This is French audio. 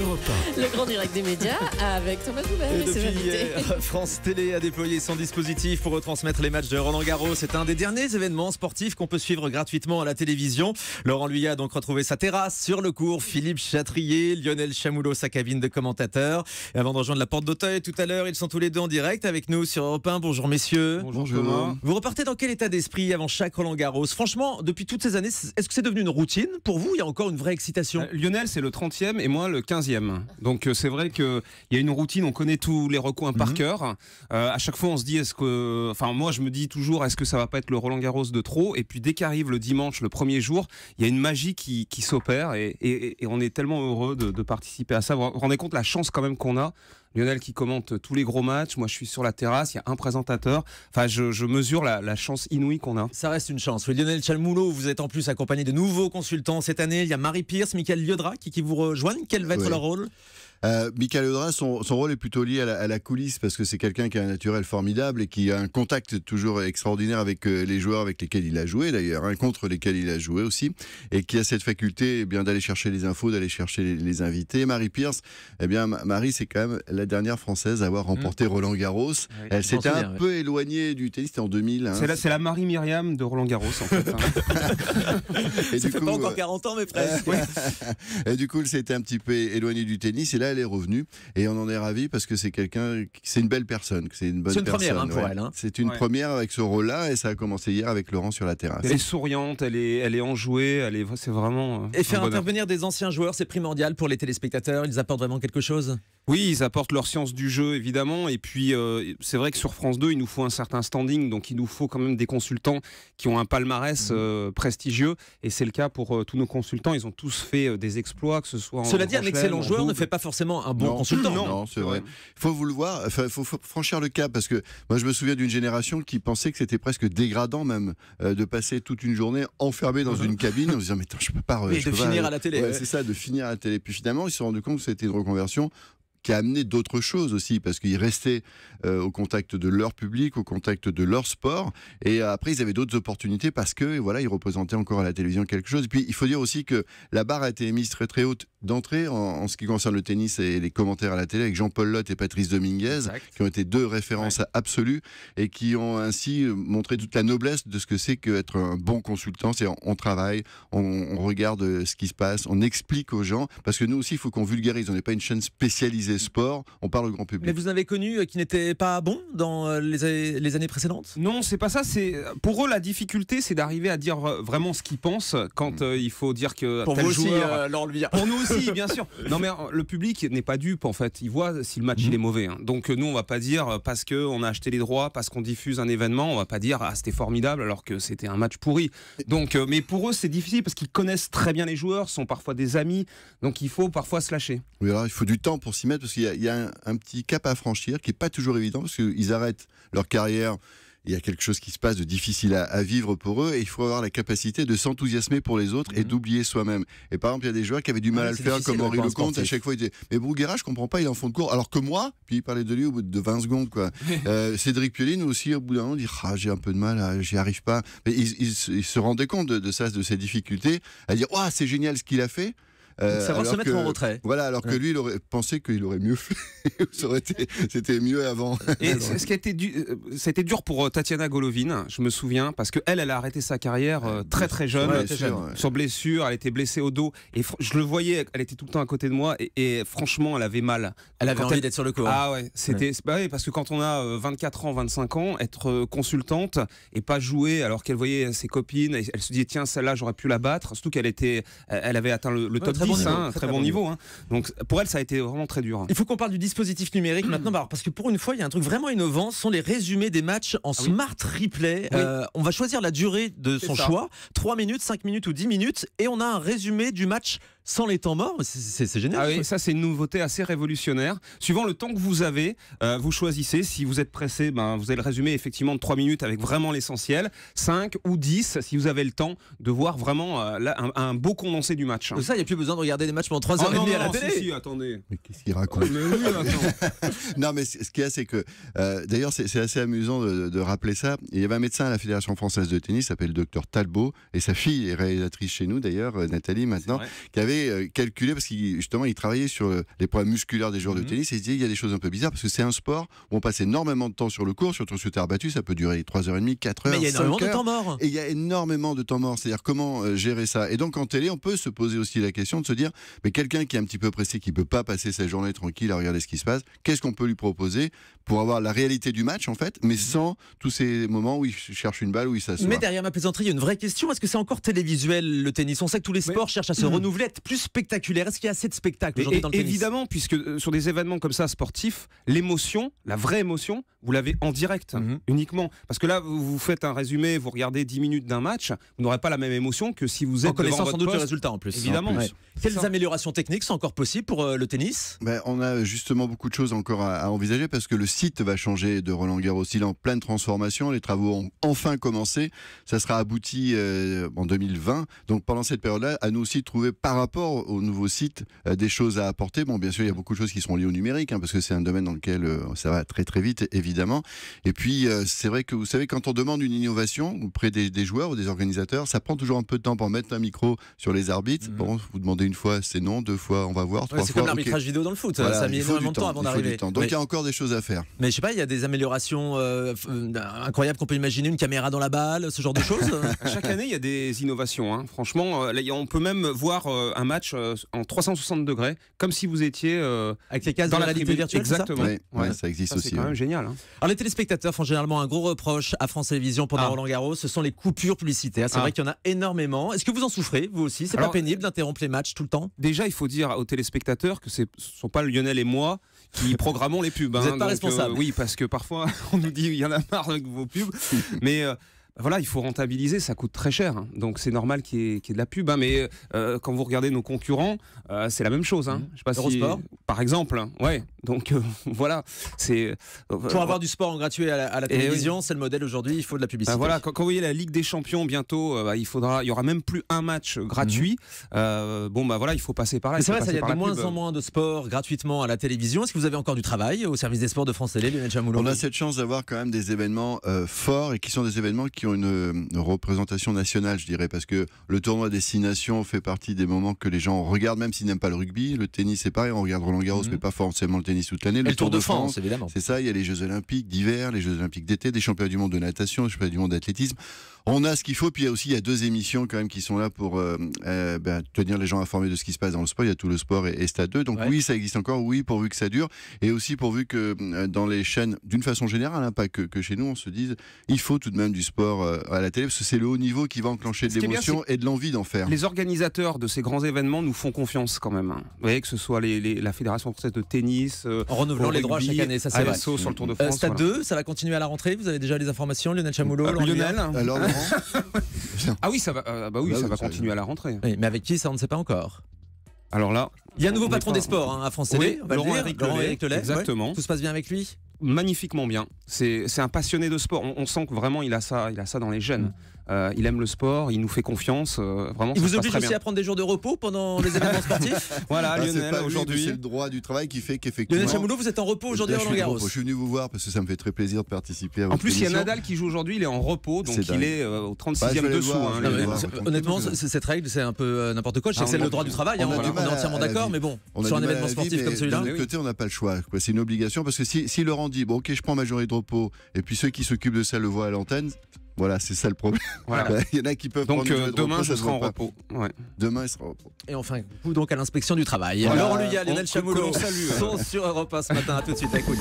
Europe 1. Le grand direct des médias avec Thomas Joubert et ses invités. France Télé a déployé son dispositif pour retransmettre les matchs de Roland-Garros. C'est un des derniers événements sportifs qu'on peut suivre gratuitement à la télévision. Laurent Luyat a donc retrouvé sa terrasse sur le court. Philippe Chatrier, Lionel Chamoulot, sa cabine de commentateur. Et avant de rejoindre la porte d'Auteuil tout à l'heure, ils sont tous les deux en direct avec nous sur Europe 1. Bonjour messieurs. Bonjour. Vous repartez dans quel état d'esprit avant chaque Roland-Garros? Franchement, depuis toutes ces années, est-ce que c'est devenu une routine pour vous? Il y a encore une vraie excitation? Lionel, c'est le 30e et moi le 15e. Donc c'est vrai qu'il y a une routine, on connaît tous les recoins par cœur. À chaque fois, on se dit, moi je me dis toujours, est-ce que ça va pas être le Roland-Garros de trop? Et puis dès qu'arrive le dimanche, le premier jour, il y a une magie qui s'opère et on est tellement heureux de participer à ça. Vous vous rendez compte la chance quand même qu'on a? Lionel qui commente tous les gros matchs, moi je suis sur la terrasse, il y a un présentateur. Enfin, je mesure la chance inouïe qu'on a. Ça reste une chance. Oui, Lionel Chamoulot, vous êtes en plus accompagné de nouveaux consultants cette année. Il y a Marie Pierce, Michael Liodra qui vous rejoignent. Quel va être leur rôle? Michael Liodra, son rôle est plutôt lié à la coulisse parce que c'est quelqu'un qui a un naturel formidable et qui a un contact toujours extraordinaire avec les joueurs avec lesquels il a joué d'ailleurs, contre lesquels il a joué aussi, et qui a cette faculté d'aller chercher les infos, d'aller chercher les invités. Marie Pierce, Marie c'est quand même la dernière française à avoir remporté Roland-Garros. Oui, elle s'était un peu éloignée du tennis, c'était en 2000. C'est la Marie-Myriam de Roland-Garros en fait. Et ça fait pas encore 40 ans mais presque. Et du coup, elle s'était un petit peu éloignée du tennis et là elle est revenue et on en est ravis parce que c'est une belle personne, c'est une bonne personne. C'est une première pour elle. C'est une première avec ce rôle-là et ça a commencé hier avec Laurent sur la terrasse. Elle est souriante, elle est enjouée, c'est vraiment. Et faire intervenir des anciens joueurs, c'est primordial pour les téléspectateurs. Ils apportent vraiment quelque chose. Oui, ils apportent leur science du jeu évidemment et puis c'est vrai que sur France 2 il nous faut un certain standing, donc il nous faut quand même des consultants qui ont un palmarès prestigieux et c'est le cas pour tous nos consultants. Ils ont tous fait des exploits, que ce soit Cela dit, un excellent joueur ne fait pas forcément un bon consultant. Non, c'est vrai. Il faut vous le voir, il faut franchir le cap parce que moi je me souviens d'une génération qui pensait que c'était presque dégradant même de passer toute une journée enfermé dans une cabine en se disant mais attends, je peux pas finir à la télé. C'est ça, de finir à la télé. Puis finalement ils se sont rendus compte que c'était une reconversion qui a amené d'autres choses aussi, parce qu'ils restaient au contact de leur public, au contact de leur sport, et après ils avaient d'autres opportunités parce que ils représentaient encore à la télévision quelque chose. Et puis il faut dire aussi que la barre a été mise très très haute d'entrée en ce qui concerne le tennis et les commentaires à la télé avec Jean-Paul Lotte et Patrice Dominguez, qui ont été deux références absolues et qui ont ainsi montré toute la noblesse de ce que c'est qu'être un bon consultant. C'est on travaille, on regarde ce qui se passe, on explique aux gens, parce que nous aussi il faut qu'on vulgarise, on n'est pas une chaîne spécialisée sport, on parle au grand public. Mais vous avez connu qui n'était pas bon dans les années précédentes? Non, c'est pas ça. Pour eux la difficulté, c'est d'arriver à dire vraiment ce qu'ils pensent quand il faut dire que pour tel vous aussi, joueur. Pour nous aussi, bien sûr. Non, mais le public n'est pas dupe en fait. Il voit si le match il est mauvais. Donc nous, on va pas dire parce que on a acheté les droits, parce qu'on diffuse un événement, on va pas dire c'était formidable alors que c'était un match pourri. Donc, mais pour eux, c'est difficile parce qu'ils connaissent très bien les joueurs, sont parfois des amis. Donc il faut parfois se lâcher. Oui, alors, il faut du temps pour s'y mettre. Parce qu'il y a un petit cap à franchir qui n'est pas toujours évident parce qu'ils arrêtent leur carrière. Il y a quelque chose qui se passe de difficile à vivre pour eux et il faut avoir la capacité de s'enthousiasmer pour les autres et d'oublier soi-même. Et par exemple, il y a des joueurs qui avaient du mal à le faire, comme Henri Lecomte. À chaque fois, il disait mais Bruguera, je comprends pas, il est en fond de cours. Alors que moi, puis il parlait de lui au bout de 20 secondes. Cédric Pioline aussi, au bout d'un moment, dit j'ai un peu de mal, j'y arrive pas. Mais il se rendait compte de ça, de ses difficultés, à dire c'est génial ce qu'il a fait. Savoir se mettre en retrait. Voilà, alors que lui, il aurait pensé qu'il aurait mieux fait. C'était mieux avant. Et ce qui a été c'était dur pour Tatiana Golovin, je me souviens, parce qu'elle a arrêté sa carrière très très jeune, sur blessure, elle était blessée au dos, et je le voyais, elle était tout le temps à côté de moi, et franchement, elle avait mal. Elle avait envie d'être sur le court. Ah ouais, oui, parce que quand on a 24 ans, 25 ans, être consultante et pas jouer alors qu'elle voyait ses copines, et elle se dit tiens, celle-là, j'aurais pu la battre, surtout elle avait atteint le top 10, très bon niveau. Donc pour elle, ça a été vraiment très dur. Il faut qu'on parle du dispositif numérique maintenant, parce que pour une fois, il y a un truc vraiment innovant, ce sont les résumés des matchs en smart replay. On va choisir la durée de son choix, 3 minutes, 5 minutes ou 10 minutes, et on a un résumé du match sans les temps morts. C'est génial. Ah oui, ça c'est une nouveauté assez révolutionnaire. Suivant le temps que vous avez, vous choisissez. Si vous êtes pressé, vous avez le résumé effectivement de 3 minutes avec vraiment l'essentiel. 5 ou 10 si vous avez le temps de voir vraiment un beau condensé du match. Ça, il n'y a plus besoin de regarder des matchs pendant 3h30 à la télé. Si, attendez. Mais qu'est-ce qu'il raconte? Non, mais ce qu'il y a, c'est que d'ailleurs, c'est assez amusant de rappeler ça. Il y avait un médecin à la Fédération française de tennis, s'appelle Dr Talbot, et sa fille est réalisatrice chez nous d'ailleurs, Nathalie maintenant, qui avait avait calculé, parce qu'il justement il travaillait sur les problèmes musculaires des joueurs de tennis, et il se disait il y a des choses un peu bizarres, parce que c'est un sport où on passe énormément de temps sur le court, surtout sur terre battue, ça peut durer 3h30, 4h, Mais il y a énormément 5 de heures. temps mort. Et il y a énormément de temps mort, c'est-à-dire comment gérer ça. Et donc en télé, on peut se poser aussi la question de se dire, mais quelqu'un qui est un petit peu pressé, qui peut pas passer sa journée tranquille à regarder ce qui se passe, qu'est-ce qu'on peut lui proposer pour avoir la réalité du match en fait, mais sans tous ces moments où il cherche une balle, où il s'assoit. Mais derrière ma plaisanterie, il y a une vraie question. Est-ce que c'est encore télévisuel le tennis? On sait que tous les sports cherchent à se renouveler, être plus spectaculaires. Est-ce qu'il y a assez de spectacles aujourd'hui dans le tennis? Évidemment, puisque sur des événements comme ça sportifs, l'émotion, la vraie émotion, vous l'avez en direct uniquement. Parce que là, vous faites un résumé, vous regardez 10 minutes d'un match, vous n'aurez pas la même émotion que si vous êtes en connaissant devant sans votre doute le poste. résultat en plus. Évidemment. Ouais. Quelles améliorations techniques sont encore possibles pour le tennis? On a justement beaucoup de choses encore à envisager parce que le site va changer de Roland-Garros. Il est en pleine transformation. Les travaux ont enfin commencé. Ça sera abouti en 2020. Donc pendant cette période-là, à nous aussi de trouver par rapport au nouveau site des choses à apporter. Bon, bien sûr, il y a beaucoup de choses qui seront liées au numérique parce que c'est un domaine dans lequel ça va très très vite, évidemment. Et puis c'est vrai que vous savez, quand on demande une innovation auprès des joueurs ou des organisateurs, ça prend toujours un peu de temps pour mettre un micro sur les arbitres. Bon, vous demandez une fois, c'est non, 2 fois, on va voir, 3 fois. C'est comme l'arbitrage vidéo dans le foot. Voilà, ça a mis énormément de temps avant d'arriver. Donc il y a encore des choses à faire. Mais je sais pas, il y a des améliorations incroyables qu'on peut imaginer, une caméra dans la balle, ce genre de choses. Chaque année, il y a des innovations. Hein. Franchement, là, on peut même voir un match en 360 degrés, comme si vous étiez avec les cases dans de la réalité tribune. virtuelle. Exactement. Ouais, ça existe aussi. C'est quand même génial. Hein. Alors les téléspectateurs font généralement un gros reproche à France Télévisions pendant Roland-Garros, ce sont les coupures publicitaires. C'est vrai qu'il y en a énormément. Est-ce que vous en souffrez, vous aussi? C'est pas pénible d'interrompre les matchs tout le temps? Déjà, il faut dire aux téléspectateurs que ce ne sont pas Lionel et moi qui programmons les pubs. Vous n'êtes pas responsable. Oui, parce que parfois, on nous dit il y en a marre avec vos pubs. Mais voilà, il faut rentabiliser, ça coûte très cher. Hein. Donc c'est normal qu'il y ait de la pub. Hein. Mais quand vous regardez nos concurrents, c'est la même chose. Hein. Je sais pas Eurosport par exemple. Ouais. Donc voilà. Pour avoir du sport en gratuit à la télévision, c'est le modèle aujourd'hui, il faut de la publicité. Voilà, quand vous voyez la Ligue des Champions bientôt, il y aura même plus un match gratuit. Voilà, il faut passer par là. C'est vrai, il y a de moins en moins de sport gratuitement à la télévision. Est-ce que vous avez encore du travail au service des sports de France Télé, Lionel Chamoulot? On a cette chance d'avoir quand même des événements forts et qui sont des événements qui ont une représentation nationale, je dirais, parce que le tournoi Destination fait partie des moments que les gens regardent, même s'ils n'aiment pas le rugby. Le tennis, c'est pareil, on regarde Roland-Garros, mais pas forcément le tennis toute l'année. Le Tour de France, évidemment. C'est ça, il y a les Jeux Olympiques d'hiver, les Jeux Olympiques d'été, des championnats du monde de natation, des championnats du monde d'athlétisme. On a ce qu'il faut, puis il y a 2 émissions quand même qui sont là pour tenir les gens informés de ce qui se passe dans le sport. Il y a Tout le sport et Stade 2. Donc oui, ça existe encore, oui, pourvu que ça dure, et aussi pourvu que dans les chaînes, d'une façon générale, pas que chez nous, on se dise, il faut tout de même du sport à la télé, parce que c'est le haut niveau qui va enclencher de l'émotion et de l'envie d'en faire. Les organisateurs de ces grands événements nous font confiance quand même. Hein. Vous voyez, que ce soit la Fédération française de tennis, en renouvelant les droits chaque année, ça c'est vrai. sur le Tour de France. Stade 2, ça va continuer à la rentrée. Vous avez déjà les informations, Lionel Chamoulot? Lionel. Alors, Laurent Ah oui, ça va, ça va continuer à la rentrée. Oui, mais avec qui, ça on ne sait pas encore. Alors là, il y a un nouveau patron des sports à France Télé, Laurent-Éric Lelay. Exactement. Ouais. Tout se passe bien avec lui? Magnifiquement bien. C'est un passionné de sport. On sent que vraiment il a ça dans les gènes. Il aime le sport, il nous fait confiance. Vraiment, il vous oblige aussi à prendre des jours de repos pendant les événements sportifs? Voilà, Lionel, aujourd'hui. C'est le droit du travail qui fait qu'effectivement. Lionel Chamoulot, vous êtes en repos aujourd'hui à Roland-Garros. Je suis venu vous voir parce que ça me fait très plaisir de participer à votre En plus, il y a émission. Nadal qui joue aujourd'hui, il est en repos, donc il est au 36e dessous. Honnêtement, cette règle, c'est un peu n'importe quoi. Je sais que c'est le droit du travail, on est entièrement d'accord, mais bon, sur un événement sportif comme celui-là. De l'autre côté, on n'a pas le choix. C'est une obligation parce que si Laurent dit, bon, ok, je prends ma journée de repos, et puis ceux qui s'occupent de ça le voient à l'antenne. Voilà, c'est ça le problème. Voilà. Il y en a qui peuvent donc prendre demain, repos, je serai en repos. Ouais. Demain, il sera en repos. Et enfin, vous donc à l'inspection du travail. Voilà. Laurent Luyat, Lionel Chamoulot sont sur Europe 1 ce matin. À tout de suite avec Oli.